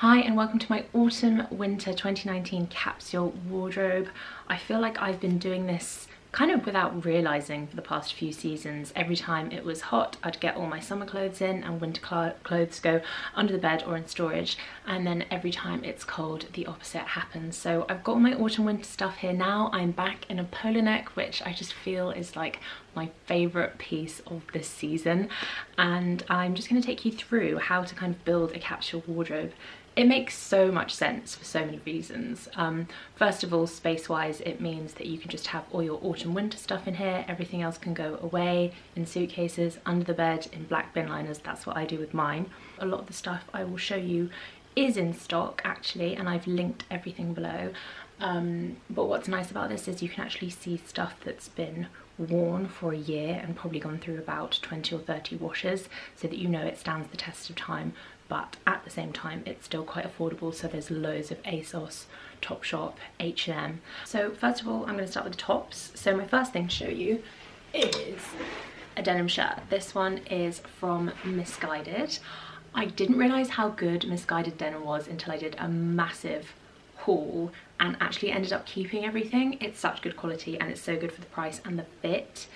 Hi and welcome to my autumn winter 2019 capsule wardrobe. I feel like I've been doing this kind of without realising for the past few seasons. Every time it was hot, I'd get all my summer clothes in and winter clothes go under the bed or in storage, and then every time it's cold the opposite happens. So I've got all my autumn winter stuff here now. I'm back in a polo neck, which I just feel is like my favourite piece of this season, and I'm just going to take you through how to kind of build a capsule wardrobe. It makes so much sense for so many reasons. First of all, space-wise, it means that you can just have all your autumn-winter stuff in here. Everything else can go away in suitcases, under the bed, in black bin liners. That's what I do with mine. A lot of the stuff I will show you is in stock, actually, and I've linked everything below. But what's nice about this is you can actually see stuff that's been worn for a year and probably gone through about 20 or 30 washes, so that you know it stands the test of time. But at the same time it's still quite affordable, so there's loads of ASOS, Topshop, H&M. So first of all, I'm going to start with the tops. So my first thing to show you is a denim shirt. This one is from Missguided. I didn't realise how good Missguided denim was until I did a massive haul and actually ended up keeping everything. It's such good quality and it's so good for the price, and the fit,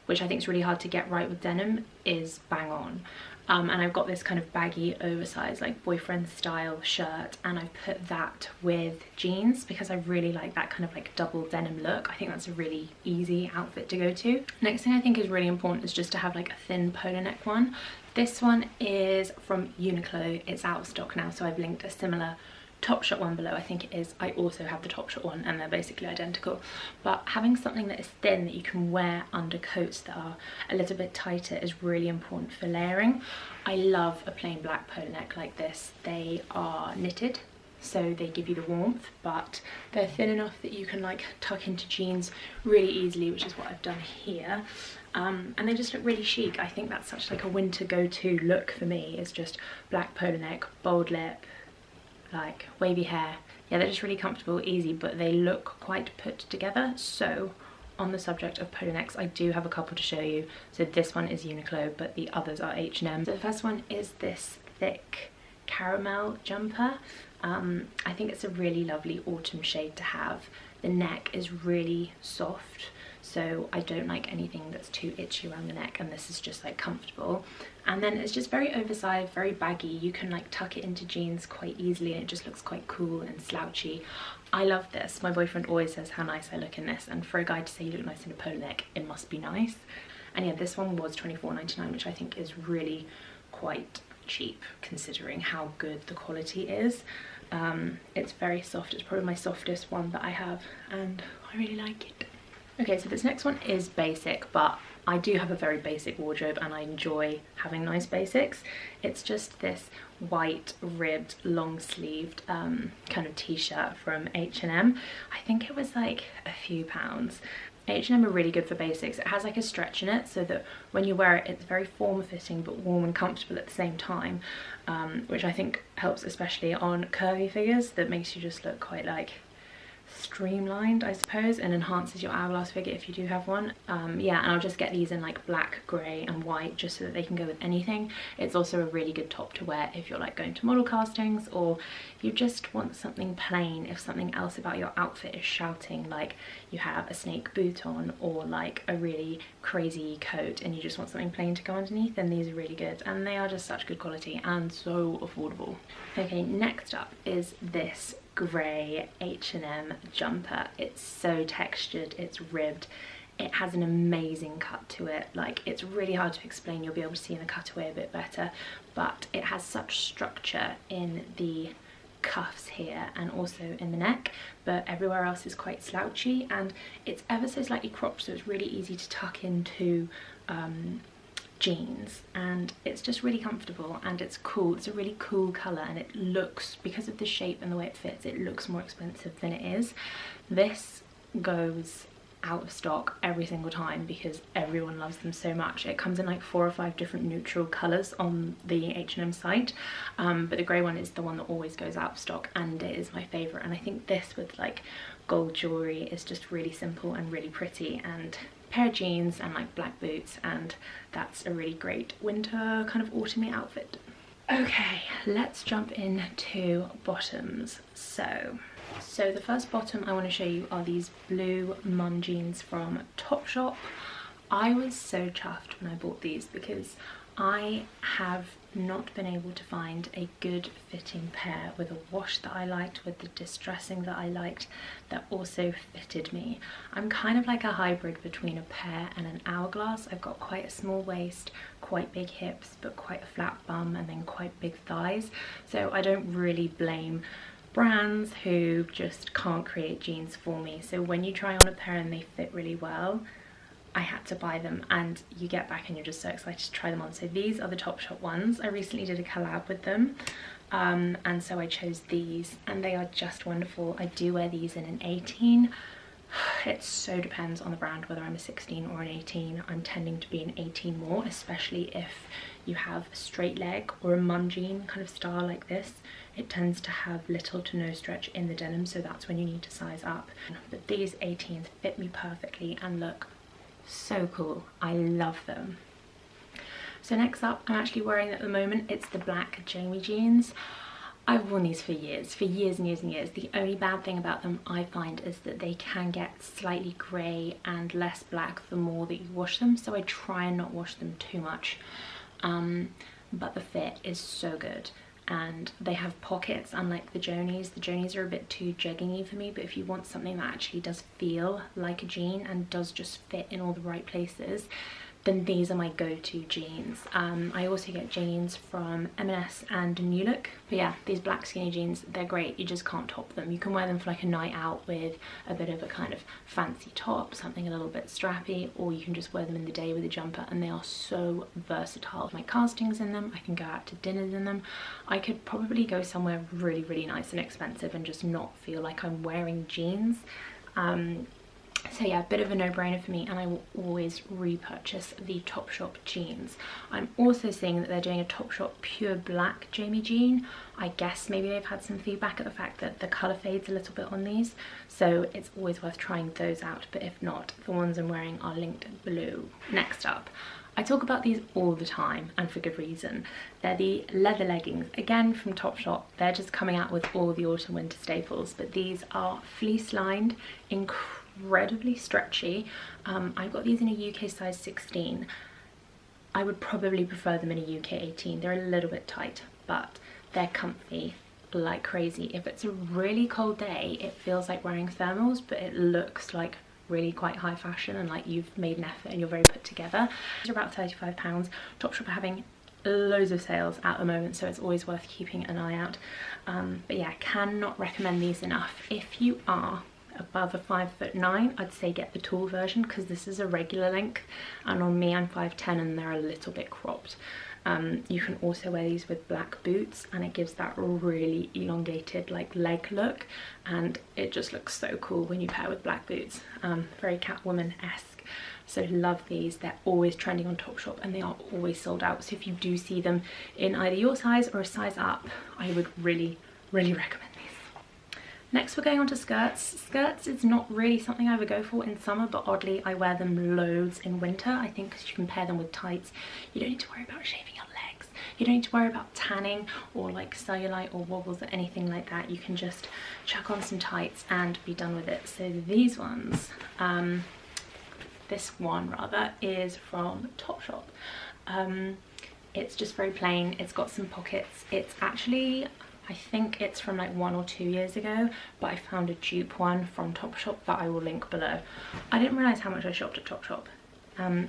which I think is really hard to get right with denim, is bang on. And I've got this kind of baggy, oversized, like boyfriend style shirt, and I've put that with jeans because I really like that kind of like double denim look. I think that's a really easy outfit to go to. Next thing I think is really important is just to have like a thin polo neck one. This one is from Uniqlo. It's out of stock now, so I've linked a similar Topshop one below. I think it is. I also have the Topshop one and they're basically identical, but having something that is thin that you can wear under coats that are a little bit tighter is really important for layering. I love a plain black polo neck like this. They are knitted, so they give you the warmth, but they're thin enough that you can like tuck into jeans really easily, which is what I've done here. And they just look really chic. I think that's such like a winter go-to look for me, is just black polo neck, bold lip, like wavy hair. Yeah, they're just really comfortable, easy, but they look quite put together. So on the subject of polo necks, I do have a couple to show you. So this one is Uniqlo, but the others are H&M. So the first one is this thick caramel jumper. I think it's a really lovely autumn shade to have. The neck is really soft, so I don't like anything that's too itchy around the neck, and this is just like comfortable. And then it's just very oversized, very baggy. You can like tuck it into jeans quite easily and it just looks quite cool and slouchy. I love this. My boyfriend always says how nice I look in this, and for a guy to say you look nice in a polo neck, it must be nice. And yeah, this one was £24.99, which I think is really quite cheap considering how good the quality is. It's very soft. It's probably my softest one that I have and I really like it. Okay, so this next one is basic, but I do have a very basic wardrobe and I enjoy having nice basics. It's just this white ribbed long sleeved kind of t-shirt from H&M. I think it was like a few pounds. H&M are really good for basics. It has like a stretch in it so that when you wear it, it's very form-fitting but warm and comfortable at the same time, which I think helps especially on curvy figures. That makes you just look quite like streamlined, I suppose, and enhances your hourglass figure if you do have one. Yeah, and I'll just get these in like black, grey and white just so that they can go with anything. It's also a really good top to wear if you're like going to model castings, or you just want something plain if something else about your outfit is shouting, like you have a snake boot on or like a really crazy coat and you just want something plain to go underneath. Then these are really good, and they are just such good quality and so affordable. Okay, next up is this grey H&M jumper. It's so textured, it's ribbed, it has an amazing cut to it. Like, it's really hard to explain, you'll be able to see in the cutaway a bit better, but it has such structure in the cuffs here and also in the neck, but everywhere else is quite slouchy, and it's ever so slightly cropped, so it's really easy to tuck into jeans, and it's just really comfortable and it's cool. It's a really cool colour, and it looks, because of the shape and the way it fits, it looks more expensive than it is. This goes out of stock every single time because everyone loves them so much. It comes in like 4 or 5 different neutral colours on the H&M site, but the grey one is the one that always goes out of stock, and it is my favourite. And I think this with like gold jewellery is just really simple and really pretty, and pair of jeans and like black boots, and that's a really great winter kind of autumny outfit. Okay, let's jump into bottoms. So the first bottom I want to show you are these blue mum jeans from Topshop. I was so chuffed when I bought these because I have not been able to find a good fitting pair with a wash that I liked, with the distressing that I liked, that also fitted me. I'm kind of like a hybrid between a pear and an hourglass. I've got quite a small waist, quite big hips, but quite a flat bum, and then quite big thighs. So I don't really blame brands who just can't create jeans for me. So when you try on a pair and they fit really well, I had to buy them, and you get back and you're just so excited to try them on. So these are the Topshop ones. I recently did a collab with them, and so I chose these, and they are just wonderful. I do wear these in an 18. It so depends on the brand whether I'm a 16 or an 18. I'm tending to be an 18 more, especially if you have a straight leg or a mum jean kind of style like this. It tends to have little to no stretch in the denim, so that's when you need to size up. But these 18s fit me perfectly and look so cool. I love them. So next up, I'm actually wearing at the moment, it's the black Jamie jeans. I've worn these for years and years and years. The only bad thing about them I find is that they can get slightly grey and less black the more that you wash them, so I try and not wash them too much. But the fit is so good, and they have pockets unlike the Jonies. The Jonies are a bit too jegging-y for me, but if you want something that actually does feel like a jean and does just fit in all the right places, then these are my go-to jeans. I also get jeans from M&S and New Look. But yeah, these black skinny jeans, they're great. You just can't top them. You can wear them for like a night out with a bit of a kind of fancy top, something a little bit strappy, or you can just wear them in the day with a jumper, and they are so versatile. My castings in them, I can go out to dinners in them. I could probably go somewhere really, really nice and expensive and just not feel like I'm wearing jeans. So yeah, a bit of a no-brainer for me, and I will always repurchase the Topshop jeans. I'm also seeing that they're doing a Topshop pure black Jamie jean. I guess maybe they've had some feedback at the fact that the colour fades a little bit on these, so it's always worth trying those out, but if not, the ones I'm wearing are linked below. Next up, I talk about these all the time, and for good reason. They're the leather leggings, again from Topshop. They're just coming out with all the autumn winter staples, but these are fleece lined, incredibly stretchy. I got these in a UK size 16. I would probably prefer them in a UK 18. They're a little bit tight, but they're comfy like crazy. If it's a really cold day, it feels like wearing thermals, but it looks like really quite high fashion and like you've made an effort and you're very put together. These are about £35. Topshop are having loads of sales at the moment, so it's always worth keeping an eye out. But yeah, cannot recommend these enough. If you are above a 5'9", I'd say get the tall version, because this is a regular length, and on me I'm 5'10" and they're a little bit cropped. You can also wear these with black boots, and it gives that really elongated like leg look, and it just looks so cool when you pair with black boots. Very Catwoman-esque. So love these. They're always trending on Topshop and they are always sold out, so if you do see them in either your size or a size up, I would really recommend these. Next we're going on to skirts. Skirts is not really something I would go for in summer, but oddly I wear them loads in winter. I think because you can pair them with tights. You don't need to worry about shaving your legs. You don't need to worry about tanning or like cellulite or wobbles or anything like that. You can just chuck on some tights and be done with it. So these ones, this one rather, is from Topshop. It's just very plain. It's got some pockets. It's actually, I think it's from like 1 or 2 years ago, but I found a dupe one from Topshop that I will link below. I didn't realise how much I shopped at Topshop.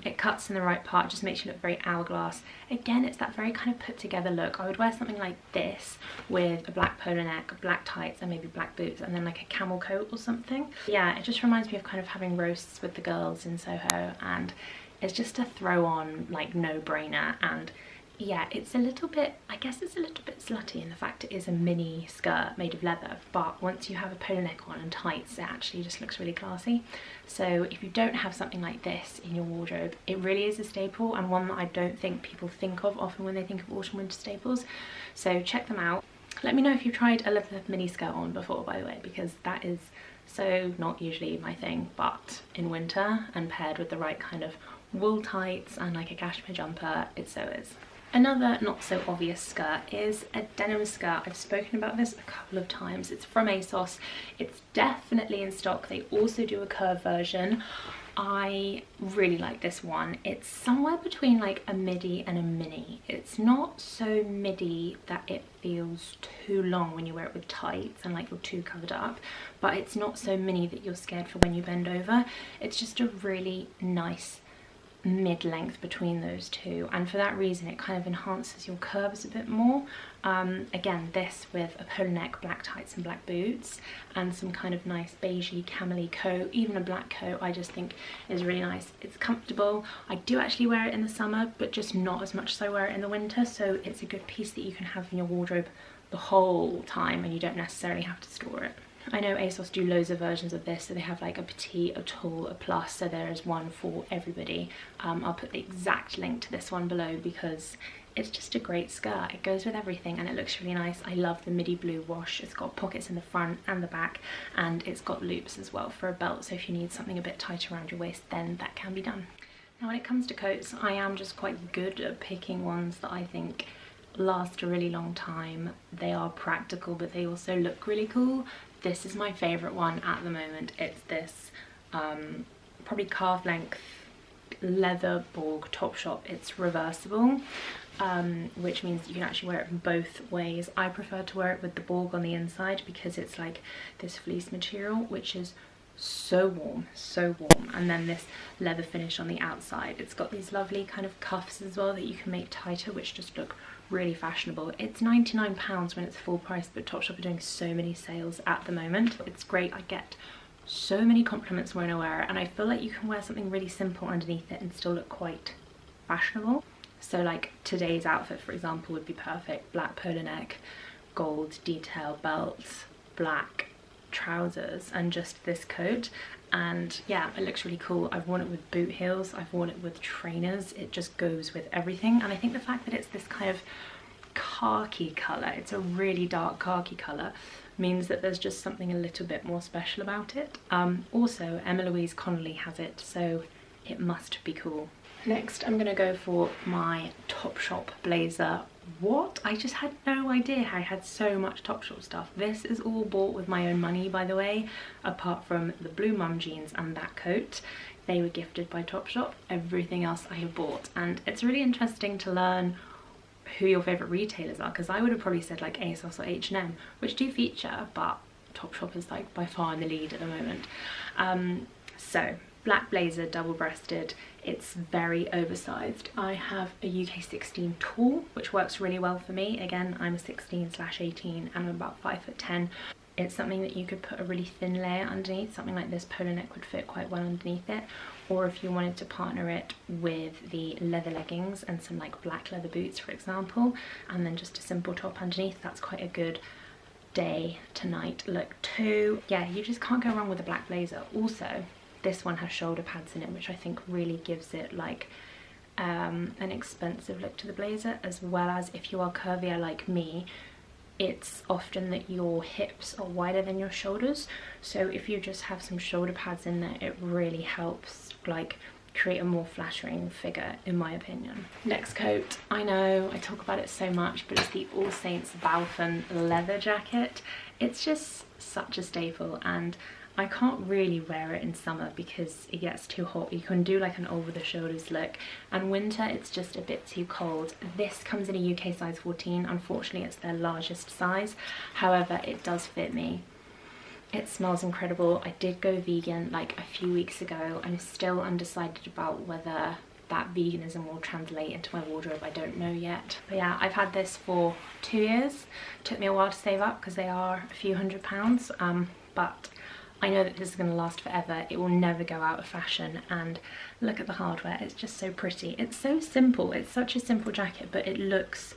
It cuts in the right part, just makes you look very hourglass. Again, it's that very kind of put together look. I would wear something like this with a black polo neck, black tights, and maybe black boots, and then like a camel coat or something. Yeah, it just reminds me of kind of having roasts with the girls in Soho, and it's just a throw on like no-brainer. And yeah, it's a little bit, I guess it's a little bit slutty in the fact it is a mini skirt made of leather, but once you have a polo neck on and tights, it actually just looks really classy. So if you don't have something like this in your wardrobe, it really is a staple, and one that I don't think people think of often when they think of autumn winter staples. So check them out. Let me know if you've tried a leather mini skirt on before, by the way, because that is so not usually my thing, but in winter and paired with the right kind of wool tights and like a cashmere jumper, it so is. Another not so obvious skirt is a denim skirt. I've spoken about this a couple of times. It's from ASOS. It's definitely in stock. They also do a curve version. I really like this one. It's somewhere between like a midi and a mini. It's not so midi that it feels too long when you wear it with tights and like you're too covered up, but it's not so mini that you're scared for when you bend over. It's just a really nice mid-length between those two, and for that reason it kind of enhances your curves a bit more. Again, this with a polo neck, black tights and black boots, and some kind of nice beigey camely coat, even a black coat, I just think is really nice. It's comfortable. I do actually wear it in the summer, but just not as much as I wear it in the winter, so it's a good piece that you can have in your wardrobe the whole time and you don't necessarily have to store it. I know ASOS do loads of versions of this, so they have like a petite, a tall, a plus, so there is one for everybody. I'll put the exact link to this one below because it's just a great skirt. It goes with everything and it looks really nice. I love the midi blue wash. It's got pockets in the front and the back, and it's got loops as well for a belt, so if you need something a bit tighter around your waist, then that can be done. Now when it comes to coats, I am just quite good at picking ones that I think last a really long time. They are practical, but they also look really cool. This is my favourite one at the moment. It's this probably calf length leather Borg Topshop. It's reversible, which means you can actually wear it both ways. I prefer to wear it with the Borg on the inside because it's like this fleece material which is so warm, and then this leather finish on the outside. It's got these lovely kind of cuffs as well that you can make tighter, which just look really fashionable. It's £99 when it's full price, but Topshop are doing so many sales at the moment. It's great. I get so many compliments when I wear it, and I feel like you can wear something really simple underneath it and still look quite fashionable. So like today's outfit, for example, would be perfect. Black polo neck, gold detail belt, black trousers, and just this coat. And yeah, it looks really cool. I've worn it with boot heels, I've worn it with trainers. It just goes with everything. And I think the fact that it's this kind of khaki colour, it's a really dark khaki colour, means that there's just something a little bit more special about it. Also, Emma Louise Connolly has it, so it must be cool. Next, I'm gonna go for my Topshop blazer. What? I just had no idea I had so much Topshop stuff. This is all bought with my own money, by the way, apart from the blue mum jeans and that coat. They were gifted by Topshop. Everything else I have bought, and it's really interesting to learn who your favourite retailers are, because I would have probably said like ASOS or H&M, which do feature, but Topshop is like by far in the lead at the moment. So black blazer, double-breasted. It's very oversized. I have a UK 16 tall, which works really well for me. Again, I'm a 16/18 and I'm about 5'10". It's something that you could put a really thin layer underneath. Something like this polo neck would fit quite well underneath it. Or if you wanted to partner it with the leather leggings and some like black leather boots, for example, and then just a simple top underneath, that's quite a good day to night look too. Yeah, you just can't go wrong with a black blazer. Also, this one has shoulder pads in it, which I think really gives it like an expensive look to the blazer, as well as if you are curvier like me, it's often that your hips are wider than your shoulders. So if you just have some shoulder pads in there, it really helps like create a more flattering figure, in my opinion. Next coat, I know I talk about it so much, but it's the All Saints Balfon leather jacket. It's just such a staple, and I can't really wear it in summer because it gets too hot. You can do like an over the shoulders look, and winter it's just a bit too cold. This comes in a UK size 14. Unfortunately, it's their largest size. However, it does fit me. It smells incredible. I did go vegan like a few weeks ago. I'm still undecided about whether that veganism will translate into my wardrobe. I don't know yet. But yeah, I've had this for 2 years. Took me a while to save up because they are a few £100s, but I know that this is going to last forever. It will never go out of fashion, and look at the hardware. It's just so pretty. It's so simple. It's such a simple jacket, but it looks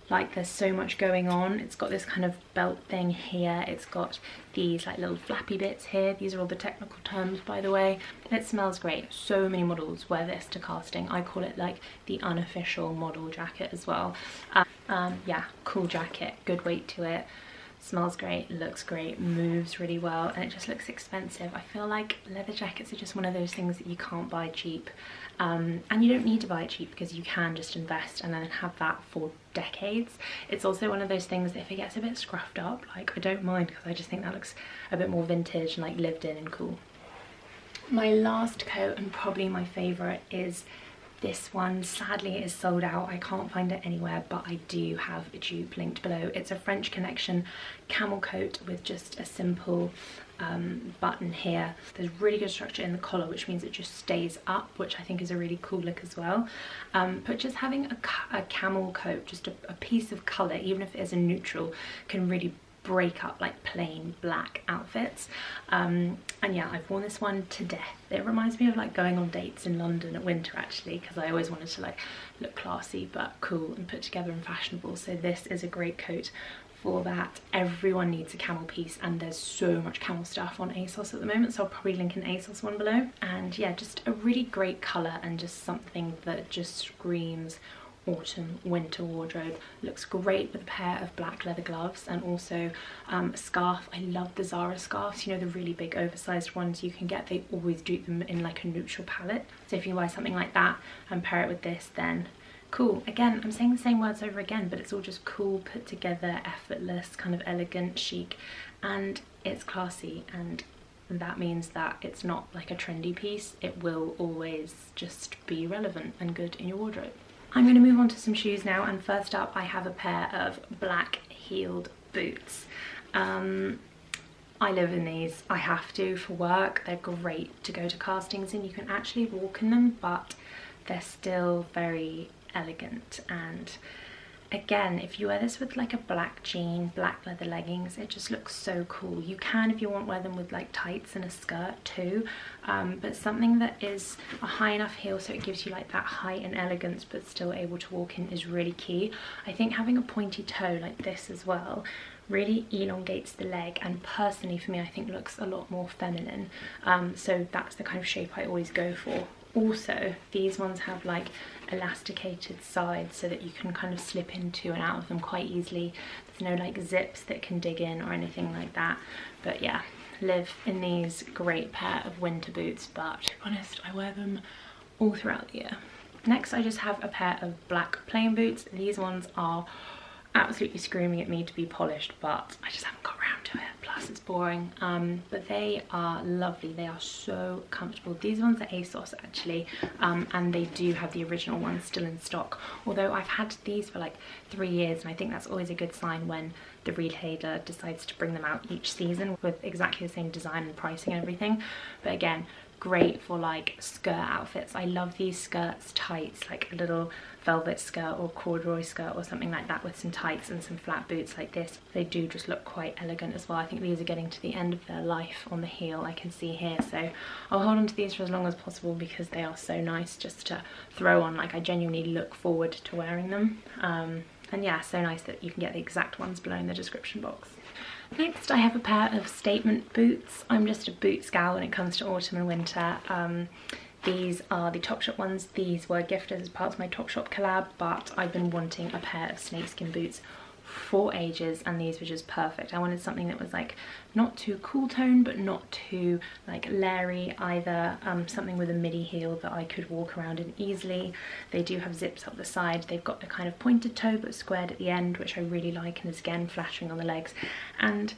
like there's so much going on. It's got this kind of belt thing here. It's got these like little flappy bits here. These are all the technical terms, by the way. It smells great. So many models wear this to casting. I call it like the unofficial model jacket as well. Yeah, cool jacket, good weight to it. smells great, looks great, moves really well, and it just looks expensive. I feel like leather jackets are just one of those things that you can't buy cheap, and you don't need to buy it cheap because you can just invest and then have that for decades. It's also one of those things that if it gets a bit scruffed up, like, I don't mind because I just think that looks a bit more vintage and like lived in and cool. My last coat, and probably my favourite, is this one. Sadly it is sold out, I can't find it anywhere, but I do have a dupe linked below. It's a French Connection camel coat with just a simple button here. There's really good structure in the collar, which means it just stays up, which I think is a really cool look as well. But just having a camel coat, just a piece of colour, even if it is a neutral, can really break up like plain black outfits. And yeah, I've worn this one to death. It reminds me of like going on dates in London at winter, actually, because I always wanted to like look classy but cool and put together and fashionable. So this is a great coat for that. Everyone needs a camel piece, and there's so much camel stuff on ASOS at the moment, so I'll probably link an ASOS one below. And yeah, just a really great colour and just something that just screams autumn winter wardrobe. Looks great with a pair of black leather gloves and also a scarf. I love the Zara scarves, you know, the really big oversized ones you can get. They always do them in like a neutral palette, so if you buy something like that and pair it with this, then cool. Again, I'm saying the same words over again, but it's all just cool, put together, effortless, kind of elegant, chic, and it's classy, and that means that it's not like a trendy piece. It will always just be relevant and good in your wardrobe. I'm going to move on to some shoes now, and first up I have a pair of black heeled boots. I live in these, I have to for work. They're great to go to castings in. You can actually walk in them, but they're still very elegant. And again, if you wear this with like a black jean, black leather leggings, it just looks so cool. You can, if you want, wear them with like tights and a skirt too, but something that is a high enough heel so it gives you like that height and elegance but still able to walk in is really key. I think having a pointy toe like this as well really elongates the leg, and personally for me I think looks a lot more feminine, so that's the kind of shape I always go for. Also, these ones have like elasticated sides so that you can kind of slip into and out of them quite easily. There's no like zips that can dig in or anything like that. But yeah, live in these great pair of winter boots, but to be honest, I wear them all throughout the year. Next, I just have a pair of black plain boots. These ones are absolutely screaming at me to be polished, but I just haven't got around to it, plus it's boring, but they are lovely. They are so comfortable. These ones are ASOS actually, and they do have the original ones still in stock, although I've had these for like 3 years, and I think that's always a good sign when the retailer decides to bring them out each season with exactly the same design and pricing and everything. But again, great for like skirt outfits. I love these skirts, tights, like a little velvet skirt or corduroy skirt or something like that with some tights and some flat boots like this. They do just look quite elegant as well. I think these are getting to the end of their life on the heel, I can see here, so I'll hold on to these for as long as possible because they are so nice just to throw on. Like, I genuinely look forward to wearing them, and yeah, so nice that you can get the exact ones below in the description box. Next, I have a pair of statement boots. I'm just a boots gal when it comes to autumn and winter. These are the Topshop ones. These were gifted as part of my Topshop collab, but I've been wanting a pair of snakeskin boots for ages, and these were just perfect. I wanted something that was like not too cool tone but not too like leery either, something with a midi heel that I could walk around in easily. They do have zips up the side. They've got a kind of pointed toe but squared at the end, which I really like, and is again flattering on the legs. And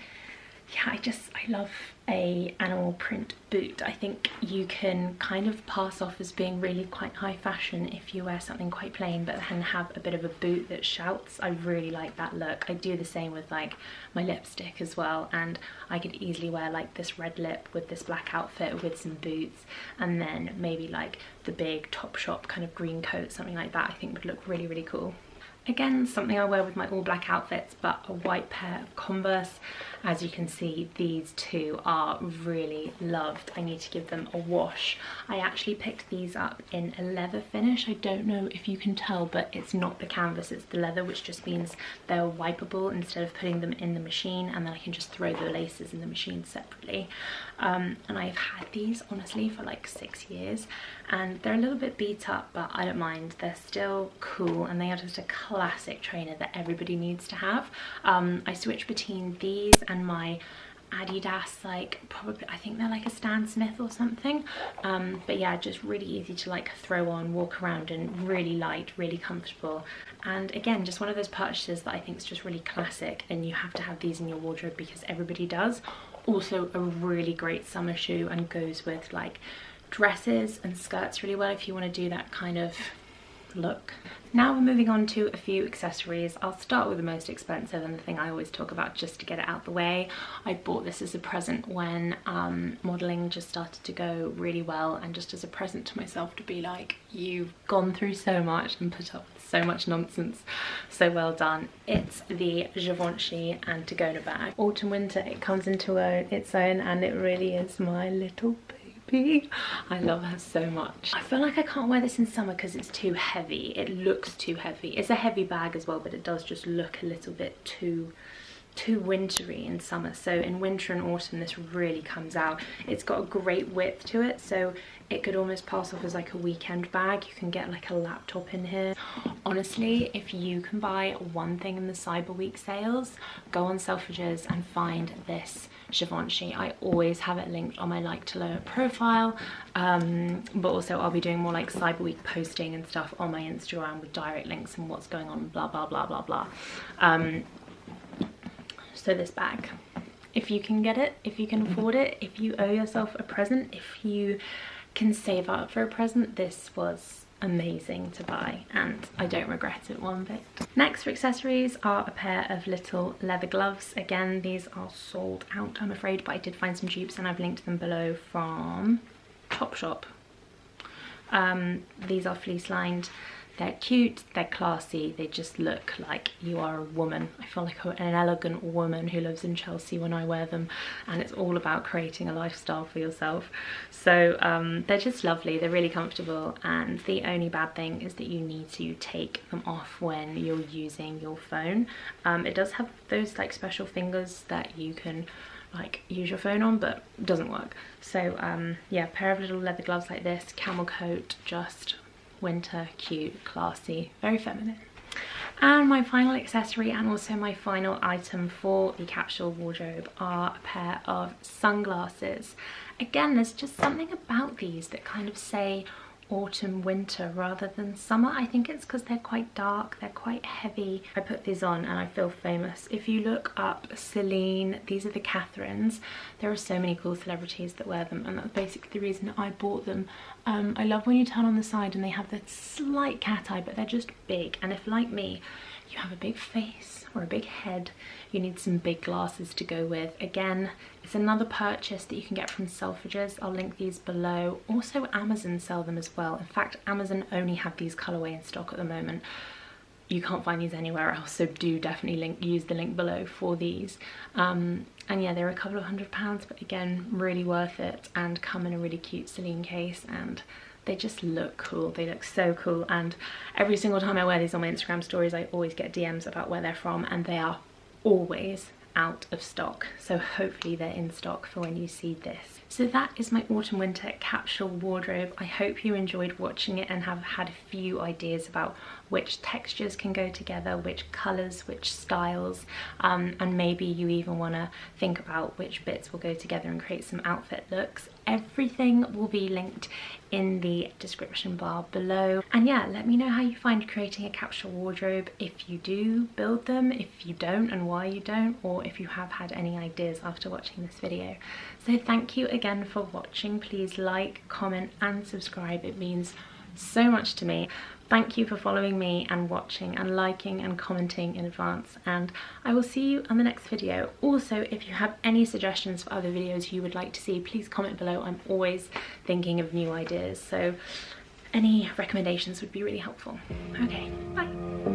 yeah, I love a animal print boot. I think you can kind of pass off as being really quite high fashion if you wear something quite plain but then have a bit of a boot that shouts. I really like that look. I do the same with like my lipstick as well, and I could easily wear like this red lip with this black outfit with some boots, and then maybe like the big Topshop kind of green coat, something like that I think would look really, really cool. Again, something I wear with my all black outfits, but a white pair of Converse. As you can see, these two are really loved. I need to give them a wash. I actually picked these up in a leather finish. I don't know if you can tell, but it's not the canvas, it's the leather, which just means they're wipeable instead of putting them in the machine, and then I can just throw the laces in the machine separately. And I've had these honestly for like 6 years, and they're a little bit beat up, but I don't mind. They're still cool, and they are just a classic trainer that everybody needs to have. I switch between these and my Adidas, like probably, I think they're like a Stan Smith or something, but yeah, just really easy to like throw on, walk around, and really light, really comfortable. And again, just one of those purchases that I think is just really classic, and you have to have these in your wardrobe because everybody does. Also a really great summer shoe, and goes with like dresses and skirts really well if you want to do that kind of look. Now we're moving on to a few accessories. I'll start with the most expensive and the thing I always talk about just to get it out the way. I bought this as a present when modelling just started to go really well, and just as a present to myself to be like, you've gone through so much and put up with so much nonsense, so well done. It's the Givenchy Antigona bag. Autumn winter, it comes into its own, and it really is my little baby. I love her so much. I feel like I can't wear this in summer because it's too heavy. It looks too heavy. It's a heavy bag as well, but it does just look a little bit too wintry in summer. So in winter and autumn this really comes out. It's got a great width to it, so it could almost pass off as like a weekend bag. You can get like a laptop in here. Honestly, if you can buy one thing in the Cyber Week sales, go on Selfridges and find this Givenchy. I always have it linked on my like to lower profile, but also I'll be doing more like Cyber Week posting and stuff on my Instagram with direct links and what's going on, blah blah blah blah blah. So this bag, if you can get it, if you can afford it, if you owe yourself a present, if you can save up for a present, this was amazing to buy, and I don't regret it one bit. Next for accessories are a pair of little leather gloves. Again, these are sold out, I'm afraid, but I did find some dupes and I've linked them below from Topshop. These are fleece lined. They're cute, they're classy, they just look like you are a woman. I feel like an elegant woman who lives in Chelsea when I wear them, and it's all about creating a lifestyle for yourself. So they're just lovely, they're really comfortable, and the only bad thing is that you need to take them off when you're using your phone. It does have those like special fingers that you can like use your phone on, but it doesn't work. So yeah, a pair of little leather gloves like this, camel coat, just winter, cute, classy, very feminine. And my final accessory, and also my final item for the capsule wardrobe, are a pair of sunglasses. Again, there's just something about these that kind of say autumn, winter rather than summer. I think it's because they're quite dark, they're quite heavy. I put these on and I feel famous. If you look up Celine, these are the Catherines. There are so many cool celebrities that wear them, and that's basically the reason I bought them. I love when you turn on the side and they have that slight cat eye, but they're just big, and if like me you have a big face or a big head, you need some big glasses to go with. Again, it's another purchase that you can get from Selfridges. I'll link these below. Also Amazon sell them as well. In fact, Amazon only have these colorway in stock at the moment. You can't find these anywhere else, so do definitely use the link below for these. And yeah, they're a couple of £100, but again, really worth it, and come in a really cute Celine case, and they just look cool. They look so cool, and every single time I wear these on my Instagram stories, I always get DMs about where they're from, and they are always out of stock, so hopefully they're in stock for when you see this. So that is my autumn winter capsule wardrobe. I hope you enjoyed watching it and have had a few ideas about which textures can go together, which colours, which styles, and maybe you even want to think about which bits will go together and create some outfit looks. Everything will be linked in the description bar below. And yeah, let me know how you find creating a capsule wardrobe, if you do build them, if you don't and why you don't, or if you have had any ideas after watching this video. So thank you again for watching. Please like, comment and subscribe. It means so much to me. Thank you for following me and watching and liking and commenting in advance, and I will see you on the next video. Also, if you have any suggestions for other videos you would like to see, please comment below. I'm always thinking of new ideas, so any recommendations would be really helpful. Okay, bye.